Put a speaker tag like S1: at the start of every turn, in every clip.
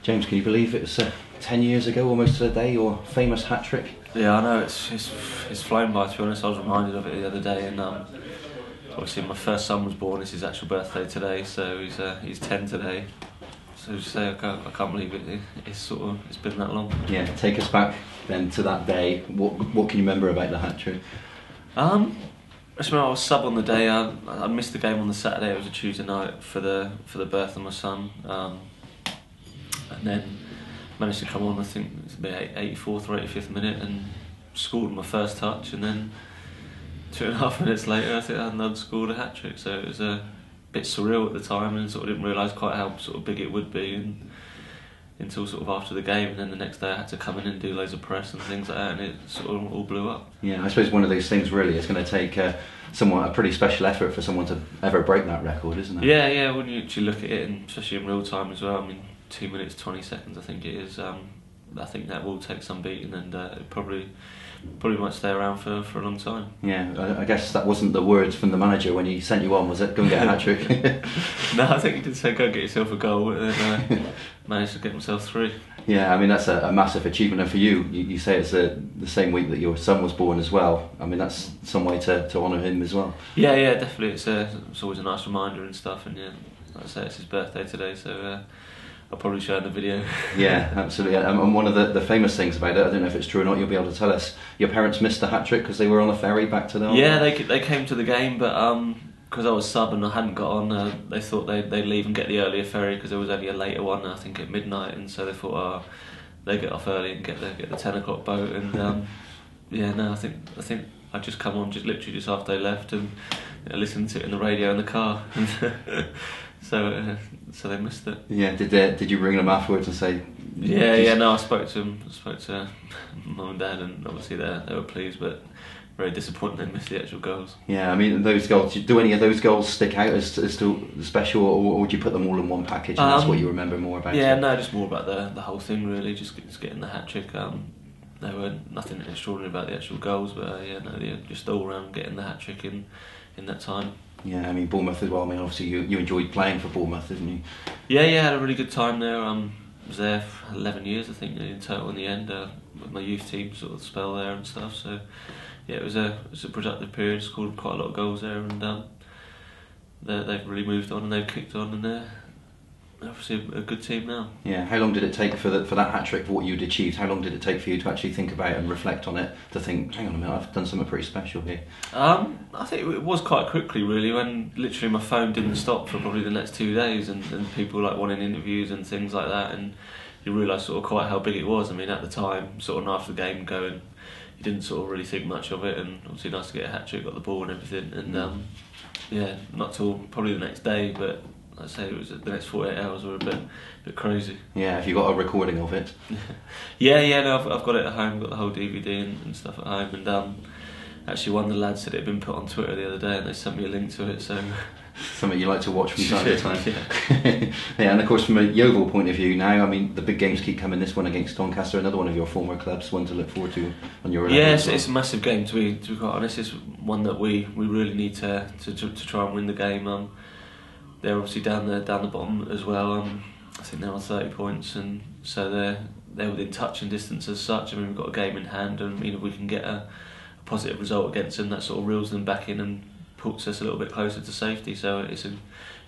S1: James, can you believe it was 10 years ago, almost to the day, your famous hat-trick?
S2: Yeah, I know, it's flown by, to be honest. I was reminded of it the other day, and obviously my first son was born. It's his actual birthday today, so he's 10 today. So to say, I can't believe it. It's been that long.
S1: Yeah, take us back then to that day. What can you remember about the hat-trick?
S2: I just remember I was sub on the day. I missed the game on the Saturday. It was a Tuesday night for the birth of my son, and then managed to come on. I think it was about 84th or 85th minute, and scored my first touch. And then 2.5 minutes later, I think I had scored a hat trick. So it was a bit surreal at the time, and sort of didn't realise quite how sort of big it would be until sort of after the game. And then the next day I had to come in and do loads of press and things like that, and it sort of all blew up.
S1: Yeah, I suppose one of those things really is going to take a pretty special effort for someone to ever break that record, isn't it?
S2: Yeah. When you actually look at it, and especially in real time as well. I mean, 2 minutes 20 seconds, I think it is. I think that will take some beating, and it probably might stay around for a long time.
S1: Yeah, I guess that wasn't the words from the manager when he sent you on, was it? Go and get a hat trick.
S2: No, I think he did say go and get yourself a goal, and then managed to get himself 3.
S1: Yeah, I mean that's a massive achievement, and for you say it's the same week that your son was born as well. I mean that's some way to honour him as well.
S2: Yeah, definitely. It's always a nice reminder and stuff, and yeah, like I say, it's his birthday today, so I'll probably show him the video.
S1: Yeah, absolutely. And one of the famous things about it, I don't know if it's true or not, you'll be able to tell us, your parents missed the hat-trick because they were on a ferry back to their...
S2: Yeah, they came to the game, but because I was sub and I hadn't got on, they thought they'd leave and get the earlier ferry because there was only a later one, I think at midnight, and so they thought, they get off early and get the 10 o'clock boat, and I think I'd just come on literally just after they left, and listened to it in the radio in the car. So they missed it. Yeah,
S1: did you ring them afterwards and say?
S2: Yeah. No, I spoke to them. I spoke to mum and dad, and obviously they were pleased, but very disappointed they missed the actual goals.
S1: Yeah, I mean those goals. Do any of those goals stick out as still special, or would you put them all in one package? And that's what you remember more about.
S2: Yeah, no, just more about the whole thing really. Just getting the hat trick. There were nothing extraordinary about the actual goals, but just all around getting the hat trick in that time.
S1: Yeah, I mean Bournemouth as well. I mean obviously you enjoyed playing for Bournemouth, didn't you?
S2: Yeah, had a really good time there. Was there for 11 years I think in total in the end, with my youth team sort of spell there and stuff. So yeah, it was a productive period. Scored quite a lot of goals there, and they've really moved on and they've kicked on, and they're obviously a good team now. Yeah,
S1: how long did it take for that hat trick, for what you'd achieved? How long did it take for you to actually think about and reflect on it, to think, hang on a minute, I've done something pretty special here?
S2: I think it was quite quickly really, when literally my phone didn't stop for probably the next 2 days, and people like wanting interviews and things like that, and you realise sort of quite how big it was. I mean at the time, sort of after the game going, you didn't sort of really think much of it, and obviously nice to get a hat trick, got the ball and everything, and not till probably the next day, but I'd say it was the next 48 hours were a bit crazy.
S1: Yeah, have you got a recording of it?
S2: No, I've got it at home, got the whole DVD and stuff at home, and actually one of the lads said it had been put on Twitter the other day, and they sent me a link to it, so...
S1: Something you like to watch from time to time. Yeah, and of course from a Yeovil point of view now, I mean the big games keep coming, this one against Doncaster, another one of your former clubs, one to look forward to on your...
S2: Yeah, it's a massive game to be quite honest. It's one that we really need to try and win the game. They're obviously down the bottom as well. I think they're on 30 points, and so they're within touching distance as such. I mean, we've got a game in hand, and if we can get a positive result against them, that sort of reels them back in and puts us a little bit closer to safety. So it's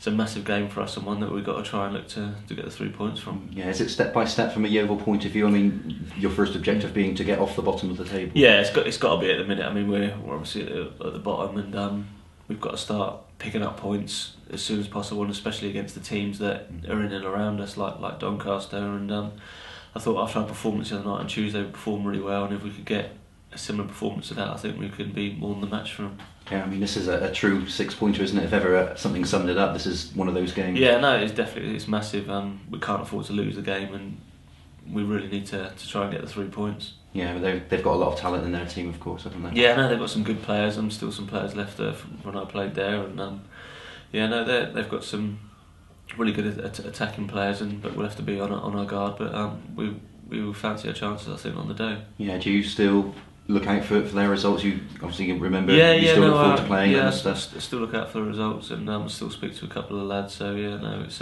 S2: a massive game for us, and one that we've got to try and look to get the 3 points from. Yeah,
S1: is it step by step from a Yeovil point of view? I mean, your first objective being to get off the bottom of the table.
S2: Yeah, it's got to be at the minute. I mean, we're obviously at the bottom, and we've got to start picking up points as soon as possible, and especially against the teams that are in and around us, like Doncaster. And I thought after our performance the other night on Tuesday, we performed really well, and if we could get a similar performance to that, I think we could be more than the match for them.
S1: Yeah, I mean this is a true 6-pointer, isn't it? If ever something summed it up, this is one of those games.
S2: Yeah, no, it's massive. We can't afford to lose the game, and we really need to try and get the 3 points.
S1: Yeah, but they've got a lot of talent in their team, of course, haven't they?
S2: Yeah, no, they've got some good players. Still some players left from when I played there, and they've got some really good attacking players, but we'll have to be on our guard. But we will fancy our chances, I think, on the day.
S1: Yeah, do you still look out for their results? You obviously remember. You still look forward to playing.
S2: Yeah, I still look out for the results, and still speak to a couple of lads. So it's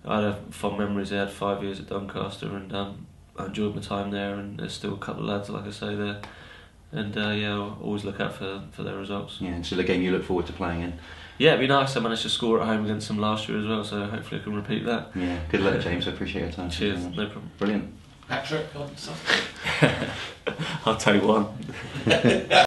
S2: I had fond memories. I had 5 years at Doncaster, and I enjoyed my time there. And there's still a couple of lads, like I say, there. And yeah, I'll always look out for their results.
S1: Yeah, and still a game you look forward to playing in.
S2: Yeah, it'd be nice. I managed to score at home against them last year as well, so hopefully I can repeat that.
S1: Yeah, good luck, James. I appreciate your time.
S2: Cheers, no problem.
S1: Brilliant.
S3: Hat trick on Saturday.
S2: I'll take one.